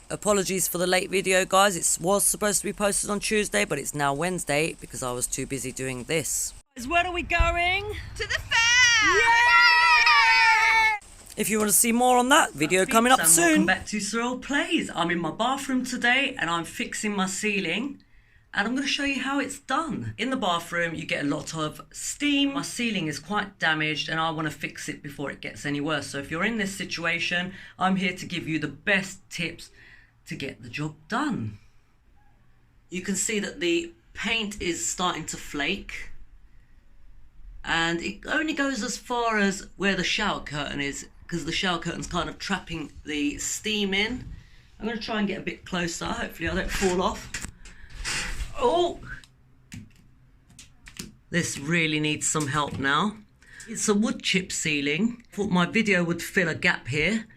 Apologies for the late video, guys. It was supposed to be posted on Tuesday, but it's now Wednesday because I was too busy doing this. Where are we going? To the fair! Yeah! If you want to see more on that, video coming up soon. Welcome back to Cyril Plays. I'm in my bathroom today and I'm fixing my ceiling. And I'm going to show you how it's done. In the bathroom, you get a lot of steam. My ceiling is quite damaged and I want to fix it before it gets any worse. So if you're in this situation, I'm here to give you the best tips to get the job done. You can see that the paint is starting to flake. And it only goes as far as where the shower curtain is, because the shower curtain's kind of trapping the steam in. I'm going to try and get a bit closer. Hopefully I don't fall off. Oh, this really needs some help now. It's a wood chip ceiling. I thought my video would fill a gap here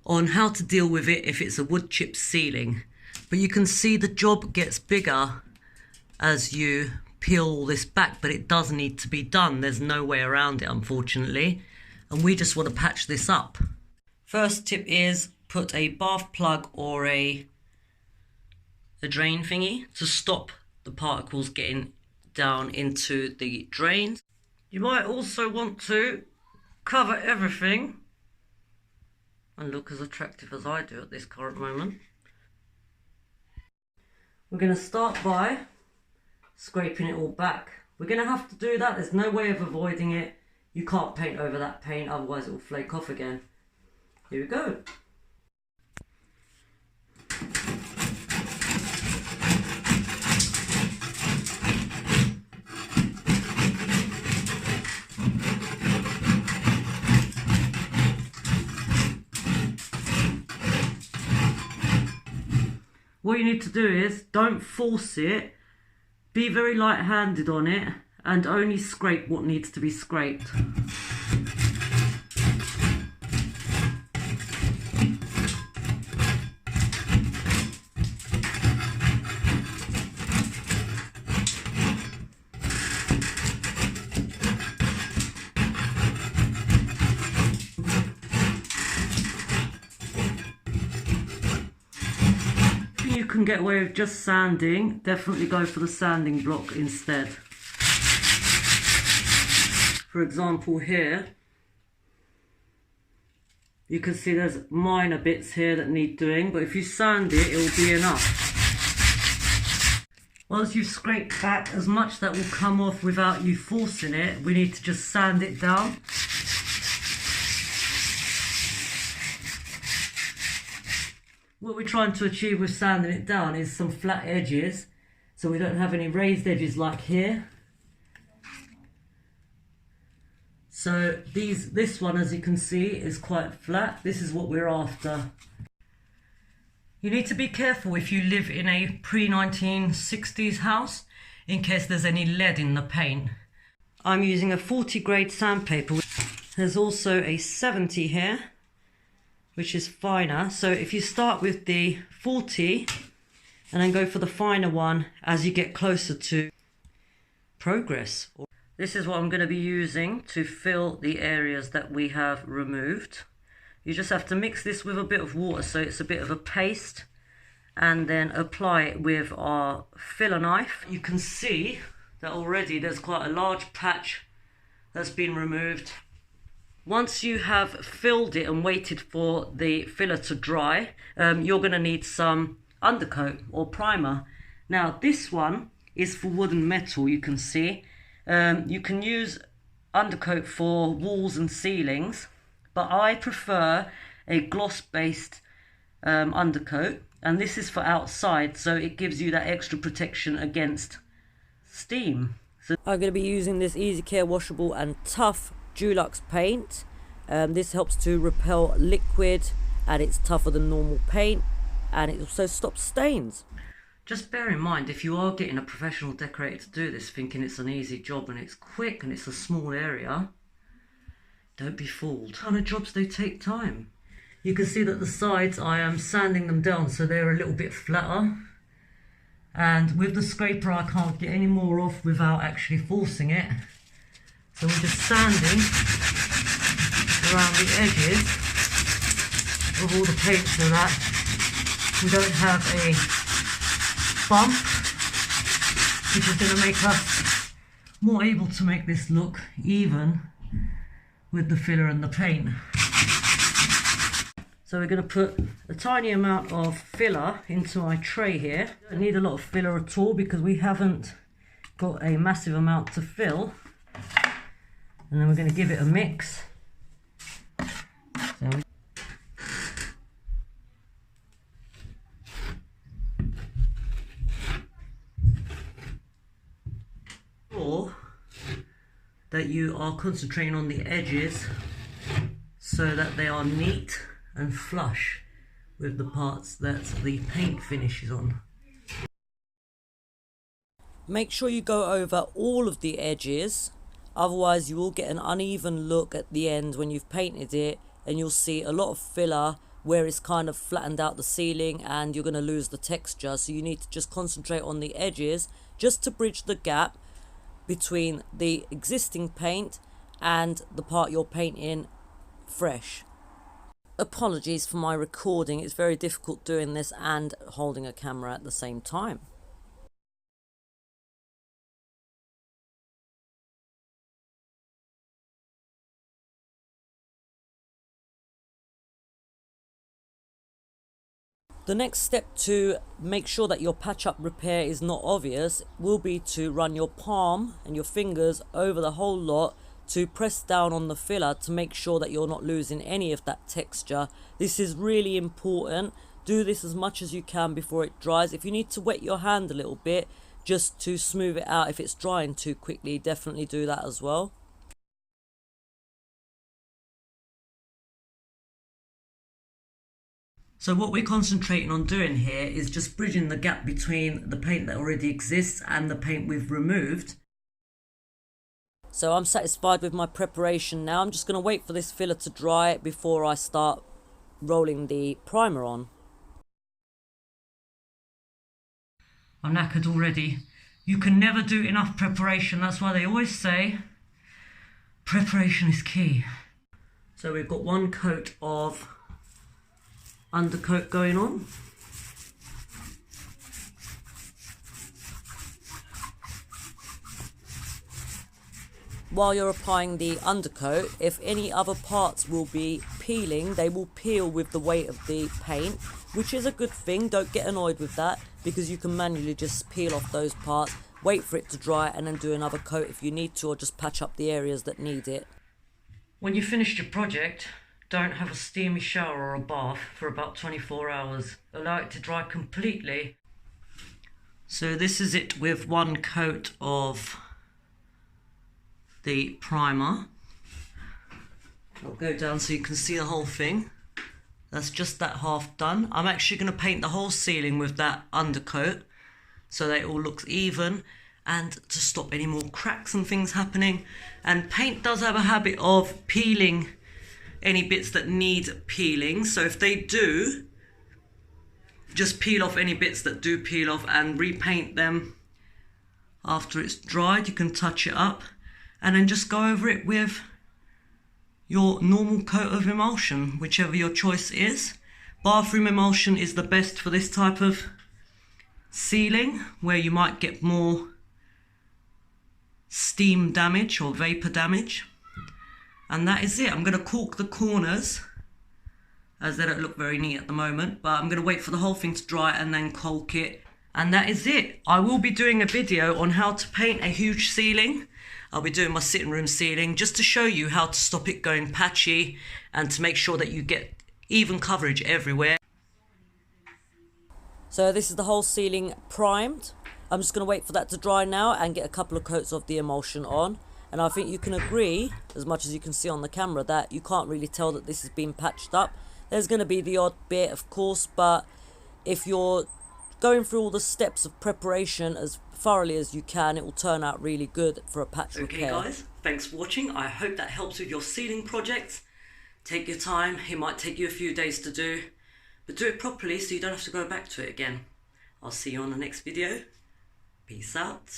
on how to deal with it if it's a wood chip ceiling. But you can see the job gets bigger as you peel all this back, but it does need to be done. There's no way around it, unfortunately. And we just want to patch this up. First tip is put a bath plug or a drain thingy to stop the particles getting down into the drains. You might also want to cover everything and look as attractive as I do at this current moment. We're going to start by scraping it all back. We're going to have to do that. There's no way of avoiding it. You can't paint over that paint, otherwise it will flake off again. Here we go. What you need to do is, don't force it, be very light-handed on it, and only scrape what needs to be scraped. You can get away with just sanding, definitely go for the sanding block instead. For example here, you can see there's minor bits here that need doing, but if you sand it, it will be enough. Once you've scraped back as much that will come off without you forcing it, we need to just sand it down. What we're trying to achieve with sanding it down is some flat edges, so we don't have any raised edges like here. So this one, as you can see, is quite flat. This is what we're after. You need to be careful if you live in a pre-1960s house, in case there's any lead in the paint. I'm using a 40 grade sandpaper. There's also a 70 here, which is finer. So if you start with the 40 and then go for the finer one as you get closer to progress. This is what I'm going to be using to fill the areas that we have removed. You just have to mix this with a bit of water so it's a bit of a paste, and then apply it with our filler knife. You can see that already there's quite a large patch that's been removed. Once you have filled it and waited for the filler to dry, you're going to need some undercoat or primer. Now this one is for wood and metal, you can see. You can use undercoat for walls and ceilings, but I prefer a gloss-based undercoat, and this is for outside, so it gives you that extra protection against steam. So I'm going to be using this Easy Care washable and tough Dulux paint. This helps to repel liquid, and it's tougher than normal paint, and it also stops stains. Just bear in mind, if you are getting a professional decorator to do this thinking it's an easy job and it's quick and it's a small area, don't be fooled. Kind of jobs, they take time. You can see that the sides, I am sanding them down so they're a little bit flatter, and with the scraper I can't get any more off without actually forcing it. So we're just sanding around the edges of all the paint so that we don't have a bump, which is going to make us more able to make this look even with the filler and the paint. So we're going to put a tiny amount of filler into my tray here. Don't need a lot of filler at all because we haven't got a massive amount to fill. And then we're going to give it a mix. Or that you are concentrating on the edges so that they are neat and flush with the parts that the paint finishes on. Make sure you go over all of the edges, otherwise you will get an uneven look at the end when you've painted it, and you'll see a lot of filler where it's kind of flattened out the ceiling and you're going to lose the texture. So you need to just concentrate on the edges just to bridge the gap between the existing paint and the part you're painting fresh. Apologies for my recording, it's very difficult doing this and holding a camera at the same time. The next step to make sure that your patch-up repair is not obvious will be to run your palm and your fingers over the whole lot to press down on the filler to make sure that you're not losing any of that texture. This is really important. Do this as much as you can before it dries. If you need to wet your hand a little bit just to smooth it out if it's drying too quickly, definitely do that as well. So what we're concentrating on doing here is just bridging the gap between the paint that already exists and the paint we've removed. So I'm satisfied with my preparation now. I'm just going to wait for this filler to dry before I start rolling the primer on. I'm knackered already. You can never do enough preparation. That's why they always say preparation is key. So we've got one coat of undercoat going on. While you're applying the undercoat, if any other parts will be peeling, they will peel with the weight of the paint, which is a good thing. Don't get annoyed with that because you can manually just peel off those parts, wait for it to dry and then do another coat if you need to, or just patch up the areas that need it. When you finished your project, don't have a steamy shower or a bath for about 24 hours. Allow it to dry completely. So this is it with one coat of the primer. I'll go down so you can see the whole thing. That's just that half done. I'm actually going to paint the whole ceiling with that undercoat so that it all looks even and to stop any more cracks and things happening. And paint does have a habit of peeling any bits that need peeling, so if they do, just peel off any bits that do peel off and repaint them after it's dried. You can touch it up and then just go over it with your normal coat of emulsion, whichever your choice is. Bathroom emulsion is the best for this type of ceiling where you might get more steam damage or vapor damage. And that is it. I'm going to caulk the corners as they don't look very neat at the moment, but I'm going to wait for the whole thing to dry and then caulk it. And that is it. I will be doing a video on how to paint a huge ceiling. I'll be doing my sitting room ceiling just to show you how to stop it going patchy and to make sure that you get even coverage everywhere. So this is the whole ceiling primed. I'm just going to wait for that to dry now and get a couple of coats of the emulsion on. And I think you can agree, as much as you can see on the camera, that you can't really tell that this has been patched up. There's going to be the odd bit, of course, but if you're going through all the steps of preparation as thoroughly as you can, it will turn out really good for a patch repair. Okay guys, thanks for watching. I hope that helps with your ceiling projects. Take your time. It might take you a few days to do, but do it properly so you don't have to go back to it again. I'll see you on the next video. Peace out.